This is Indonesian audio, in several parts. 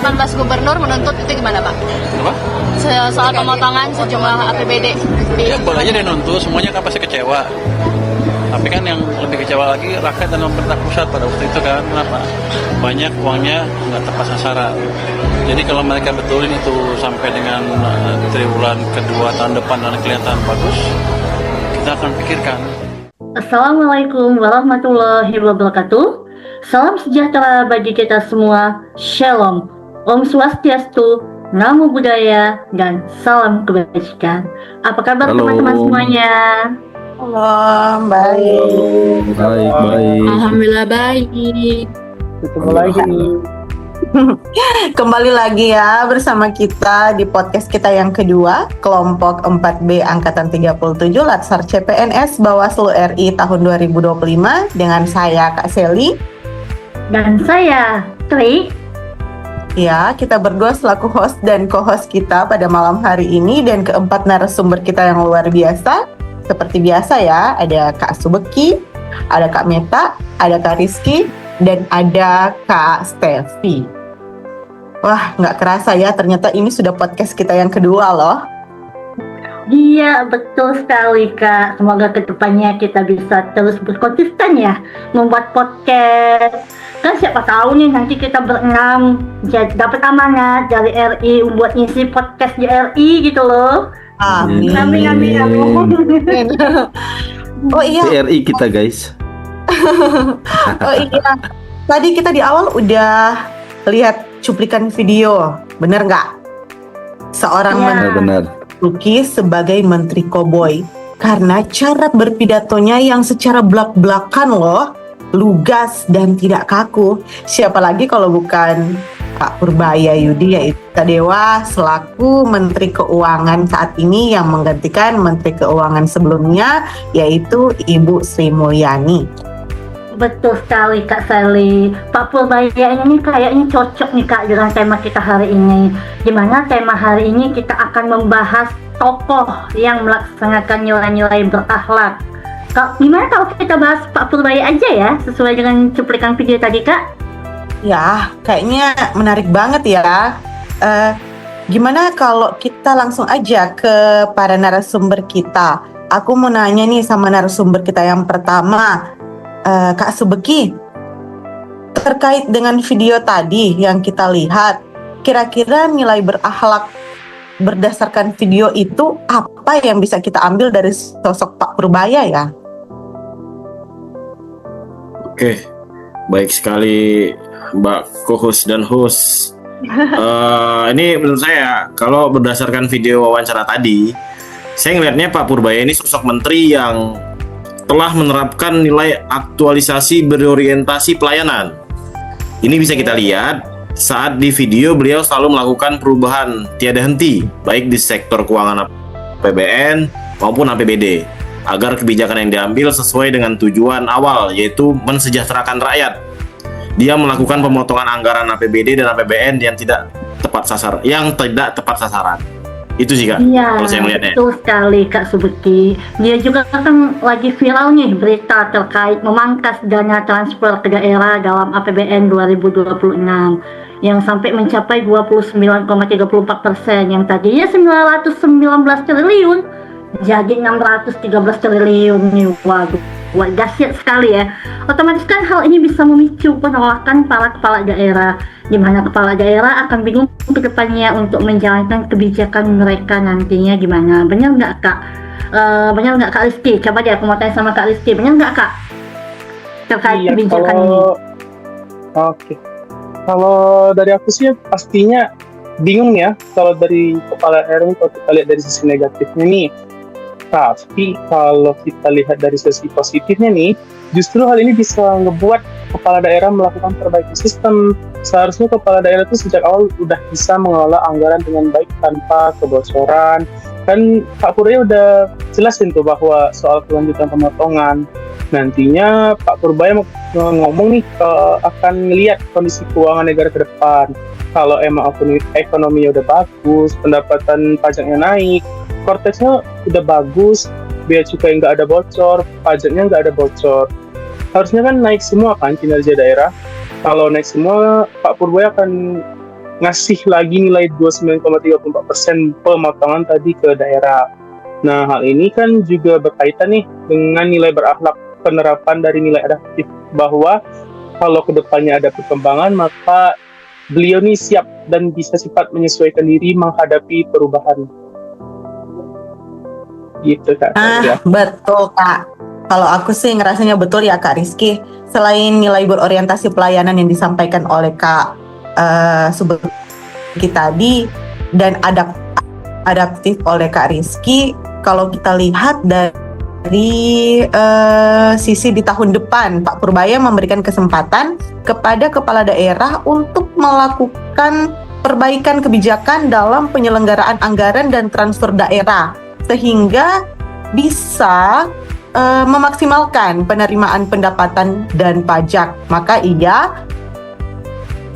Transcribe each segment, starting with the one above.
18 gubernur menuntut itu gimana Pak? Apa? Soal pemotongan sejumlah APBD. Ya boleh aja dia nuntut, semuanya kan pasti kecewa. Tapi kan yang lebih kecewa lagi rakyat dan pemerintah pusat pada waktu itu kan, kenapa? Banyak uangnya nggak tepat sasaran. Jadi kalau mereka betulin itu sampai dengan triwulan kedua tahun depan dan kelihatan bagus, kita akan pikirkan. Assalamualaikum warahmatullahi wabarakatuh. Salam sejahtera bagi kita semua. Shalom. Om Swastiastu, Namo Buddhaya, dan salam kebajikan. Apa kabar teman-teman semuanya? Halo, baik. Baik. Alhamdulillah baik. Ketemu lagi. Kembali lagi ya bersama kita di podcast kita yang kedua, kelompok 4B Angkatan 37 Latsar CPNS Bawaslu RI tahun 2025 dengan saya Kak Seli. Dan saya, Tri. Ya, kita berdua selaku host dan co-host kita pada malam hari ini, dan keempat narasumber kita yang luar biasa. Seperti biasa ya, ada Kak Subeki, ada Kak Meta, ada Kak Rizky, dan ada Kak Steffi. Wah, nggak kerasa ya, ternyata ini sudah podcast kita yang kedua loh. Iya, betul sekali Kak. Semoga kedepannya kita bisa terus berkonsisten ya membuat podcast. Kan siapa tahu nih nanti kita berenam dapat amanat dari RI buat ngisi podcast di RI gitu loh. Amin. Amin. Oh iya. RI kita guys. Oh iya. Tadi kita di awal udah lihat cuplikan video, bener nggak? Seorang Benar. Luki sebagai Menteri Koboi, karena cara berpidatonya yang secara belak-belakan loh, lugas dan tidak kaku. Siapa lagi kalau bukan Pak Purbaya Yudi, yaitu Tadewa selaku Menteri Keuangan saat ini yang menggantikan Menteri Keuangan sebelumnya, yaitu Ibu Sri Mulyani. Betul sekali Kak Sally. Pak Purbaya ini kayaknya cocok nih Kak dengan tema kita hari ini. Dimana tema hari ini kita akan membahas tokoh yang melaksanakan nilai-nilai berakhlak. Gimana kalau kita bahas Pak Purbaya aja ya, sesuai dengan cuplikan video tadi Kak? Ya, kayaknya menarik banget ya. Gimana kalau kita langsung aja ke para narasumber kita? Aku mau nanya nih sama narasumber kita yang pertama, Kak Subeki. Terkait dengan video tadi yang kita lihat, kira-kira nilai berakhlak berdasarkan video itu apa yang bisa kita ambil dari sosok Pak Purbaya ya? Oke, baik sekali Mbak co-host dan host. Ini menurut saya, kalau berdasarkan video wawancara tadi, saya ngelihatnya Pak Purbaya ini sosok menteri yang telah menerapkan nilai aktualisasi berorientasi pelayanan. Ini bisa kita lihat saat di video beliau selalu melakukan perubahan tiada henti, baik di sektor keuangan APBN maupun APBD, agar kebijakan yang diambil sesuai dengan tujuan awal, yaitu mensejahterakan rakyat. Dia melakukan pemotongan anggaran APBD dan APBN yang tidak tepat sasaran. Itu sih Kak, Iya, kalau saya melihatnya. betul sekali Kak Subeki. Dia juga kan lagi viral nih berita terkait memangkas dana transfer ke daerah dalam APBN 2026 yang sampai mencapai 29,34%, yang tadinya 919 triliun jadi 613 triliun nih. Waduh, dahsyat sekali ya. Otomatis kan hal ini bisa memicu penolakan para kepala daerah, di mana kepala daerah akan bingung ke depannya untuk menjalankan kebijakan mereka nantinya gimana. Benar nggak Kak? Benar nggak Kak Rizky? Coba deh aku mau tanya sama Kak Rizky, benar nggak Kak terkait kebijakan ini? Oke. Kalau dari aku sih pastinya bingung ya kalau dari kepala daerah ini, kalau kita lihat dari sisi negatifnya nih. Tapi kalau kita lihat dari sisi positifnya nih, justru hal ini bisa ngebuat kepala daerah melakukan perbaikan sistem. Seharusnya kepala daerah itu sejak awal udah bisa mengelola anggaran dengan baik tanpa kebocoran. Kan Pak Purbaya udah jelasin tuh bahwa soal kelanjutan pemotongan. Nantinya Pak Purbaya ngomong nih akan ngelihat kondisi keuangan negara ke depan. Kalau emang ekonominya udah bagus, pendapatan pajaknya naik, korteksnya udah bagus, biaya cukai nggak ada bocor, pajaknya nggak ada bocor. Harusnya kan naik semua kan kinerja daerah. Kalau naik semua, Pak Purbaya akan ngasih lagi nilai 29,34% pemotongan tadi ke daerah. Nah, hal ini kan juga berkaitan nih dengan nilai berakhlak penerapan dari nilai adaptif, bahwa kalau kedepannya ada perkembangan, maka beliau nih siap dan bisa cepat menyesuaikan diri menghadapi perubahan. Gitu Kak. Ya. Betul Kak. Kalau aku sih ngerasanya betul ya Kak Rizky. Selain nilai berorientasi pelayanan yang disampaikan oleh Kak Subeki tadi dan adaptif oleh Kak Rizky, kalau kita lihat dari sisi di tahun depan, Pak Purbaya memberikan kesempatan kepada kepala daerah untuk melakukan perbaikan kebijakan dalam penyelenggaraan anggaran dan transfer daerah, sehingga bisa memaksimalkan penerimaan pendapatan dan pajak. Maka ia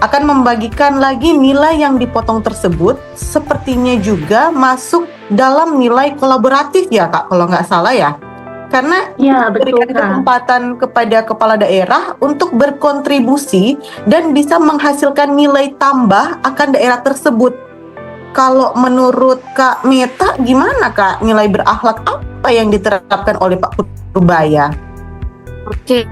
akan membagikan lagi nilai yang dipotong tersebut, sepertinya juga masuk dalam nilai kolaboratif ya Kak, kalau nggak salah ya. Karena Ya, betul memberikan Kak. kesempatan kepada kepala daerah untuk berkontribusi dan bisa menghasilkan nilai tambah akan daerah tersebut. Kalau menurut Kak Meta, gimana Kak nilai berakhlak apa yang diterapkan oleh Pak Purbaya? Oke,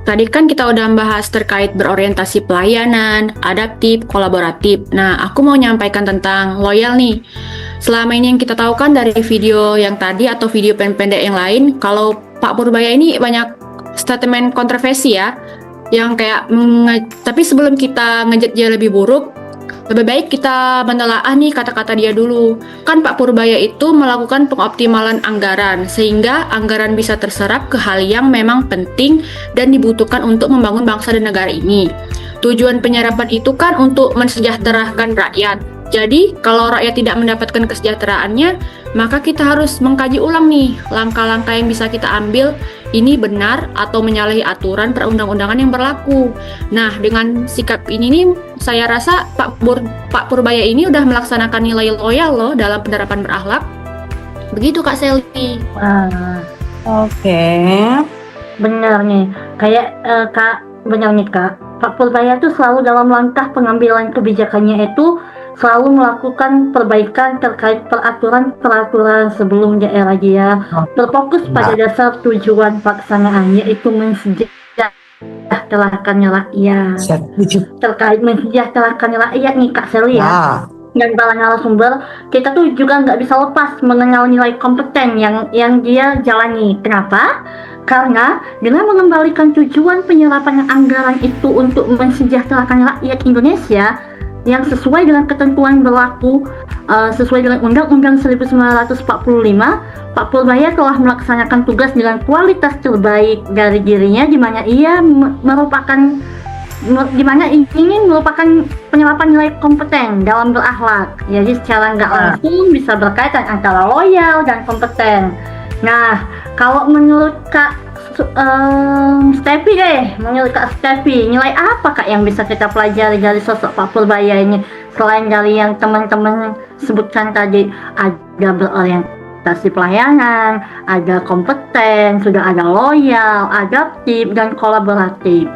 tadi kan kita udah bahas terkait berorientasi pelayanan, adaptif, kolaboratif. Nah, aku mau nyampaikan tentang loyal nih. Selama ini yang kita tahu kan dari video yang tadi atau video pendek yang lain, kalau Pak Purbaya ini banyak statement kontroversi ya, yang kayak tapi sebelum kita ngejat dia lebih buruk, lebih baik kita menelaah nih kata-kata dia dulu. Kan Pak Purbaya itu melakukan pengoptimalan anggaran, sehingga anggaran bisa terserap ke hal yang memang penting dan dibutuhkan untuk membangun bangsa dan negara ini. Tujuan penyerapan itu kan untuk mensejahterakan rakyat. Jadi, kalau rakyat tidak mendapatkan kesejahteraannya, maka kita harus mengkaji ulang nih langkah-langkah yang bisa kita ambil, ini benar atau menyalahi aturan perundang-undangan yang berlaku. Nah, dengan sikap ini nih, saya rasa Pak Purbaya ini udah melaksanakan nilai loyal loh dalam penerapan berakhlak. Begitu Kak Selly. Wah, Oke. benar nih. Kayak benar nih Kak. Pak Purbaya tuh selalu dalam langkah pengambilan kebijakannya itu selalu melakukan perbaikan terkait peraturan sebelum daerah dia berfokus pada dasar tujuan pelaksanaannya, yaitu mensejahterakan rakyat. Terkait mensejahterakan rakyat nih Kak Seli ya, dan para narasumber, kita tuh juga nggak bisa lepas mengenal nilai kompeten yang dia jalani. Kenapa? Karena dengan mengembalikan tujuan penyerapan anggaran itu untuk mensejahterakan rakyat Indonesia yang sesuai dengan ketentuan berlaku sesuai dengan Undang-Undang 1945, Pak Purbaya telah melaksanakan tugas dengan kualitas terbaik dari dirinya, di mana ia ingin merupakan penyerapan nilai kompeten dalam berakhlak. Jadi secara nggak langsung bisa berkaitan antara loyal dan kompeten. Nah, kalau menurut Kak Stepi deh, menurut Kak Stepi, nilai apa Kak yang bisa kita pelajari dari sosok Pak Purbaya ini, selain dari yang teman-teman sebutkan tadi? Ada berorientasi pelayanan, ada kompeten, sudah ada loyal, adaptif, dan kolaboratif.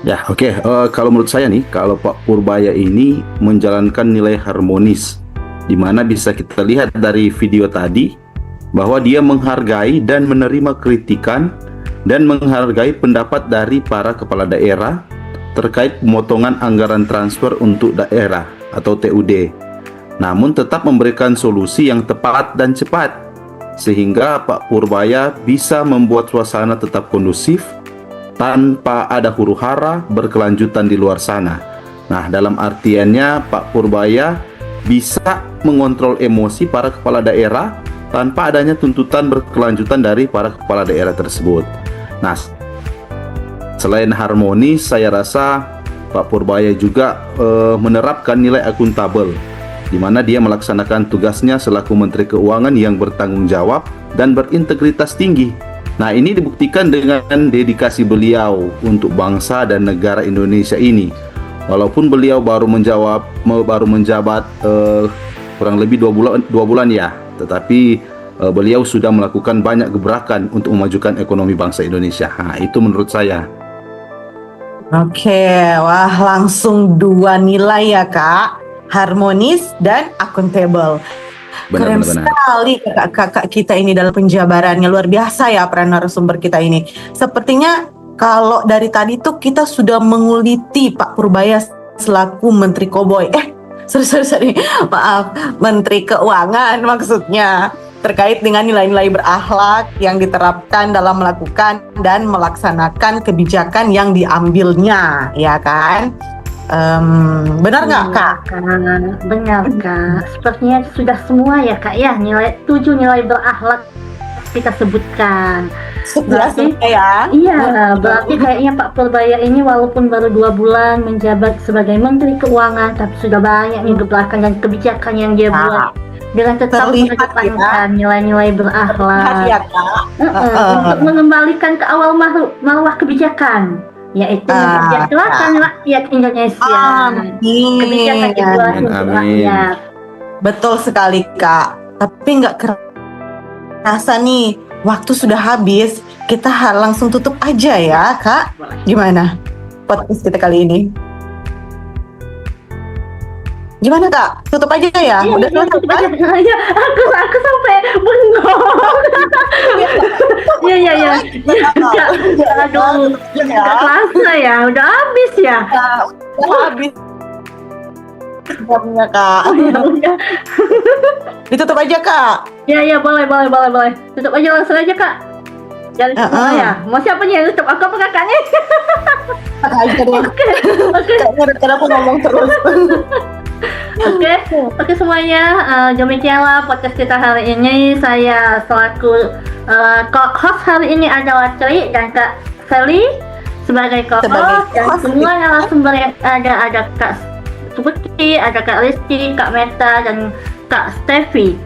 Ya, oke. Kalau menurut saya nih, kalau Pak Purbaya ini menjalankan nilai harmonis, di mana bisa kita lihat dari video tadi bahwa dia menghargai dan menerima kritikan dan menghargai pendapat dari para kepala daerah terkait pemotongan anggaran transfer untuk daerah atau TUD. Namun tetap memberikan solusi yang tepat dan cepat, sehingga Pak Purbaya bisa membuat suasana tetap kondusif tanpa ada huru-hara berkelanjutan di luar sana. Nah, dalam artiannya Pak Purbaya bisa mengontrol emosi para kepala daerah tanpa adanya tuntutan berkelanjutan dari para kepala daerah tersebut. Nah, selain harmonis, saya rasa Pak Purbaya juga menerapkan nilai akuntabel, di mana dia melaksanakan tugasnya selaku Menteri Keuangan yang bertanggung jawab dan berintegritas tinggi. Nah, ini dibuktikan dengan dedikasi beliau untuk bangsa dan negara Indonesia ini. Walaupun beliau baru menjabat kurang lebih 2 bulan ya, tetapi beliau sudah melakukan banyak gebrakan untuk memajukan ekonomi bangsa Indonesia. Nah, itu menurut saya. Oke, wah langsung 2 nilai ya Kak, harmonis dan akuntabel. Keren Benar-benar. sekali kakak-kakak kita ini dalam penjabarannya, luar biasa ya para narasumber kita ini. Sepertinya kalau dari tadi tuh kita sudah menguliti Pak Purbaya selaku Menteri Koboy. Sorry, maaf, Menteri Keuangan maksudnya. Terkait dengan nilai-nilai berakhlak yang diterapkan dalam melakukan dan melaksanakan kebijakan yang diambilnya, ya kan? Benar nggak Kak? Benar Kak. Sepertinya sudah semua ya Kak ya, 7 nilai berakhlak kita sebutkan. Sudah Berarti- semua ya? Iya, berarti kayaknya Pak Purbaya ini walaupun baru 2 bulan menjabat sebagai Menteri Keuangan, tapi sudah banyak nih gebrakan dan kebijakan yang dia buat dengan tetap Terlihat mengedepankan nilai-nilai berakhlak. Ya Kak. Untuk mengembalikan ke awal marwah kebijakan, yaitu mensejahterakan rakyat Indonesia. Kebijakan yang buat Amin, untuk amin. rakyat. Betul sekali Kak. Tapi nggak kerasa nih, waktu sudah habis. Kita langsung tutup aja ya Kak. Gimana podcast kita kali ini? Gimana Kak? Tutup aja ya? Iya, Udah iya, selesai tutup Kak? aja. Iya, aku sampai bengong. Iya. Aduh, Ya, nggak kerasa ya, udah habis ya. udah habis. Jamnya Kak. Udah. Ditutup aja Kak. Iya, boleh. Tutup aja langsung aja Kak. Jangan semua ya. Mau siapa nih yang tutup? Aku apa kakaknya? Kak aja deh. Oke. Kayaknya rencana aku ngomong terus. Oke semuanya, demikianlah podcast kita hari ini. Saya selaku host hari ini adalah Tri dan Kak Sally sebagai Sebagai co-host, dan host. semua narasumber yang ada Kak Putri, ada Kak Rizky, Kak Meta, dan Kak Steffi.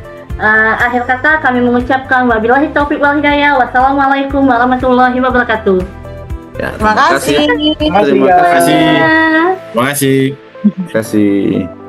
Akhir kata kami mengucapkan wabillahi taufiq wal hidayah. Wassalamualaikum warahmatullahi wabarakatuh. Ya, Terima kasih. Terima Terima kasih kasih. ya. Terima kasih. Dadah. Terima kasih. Terima kasih.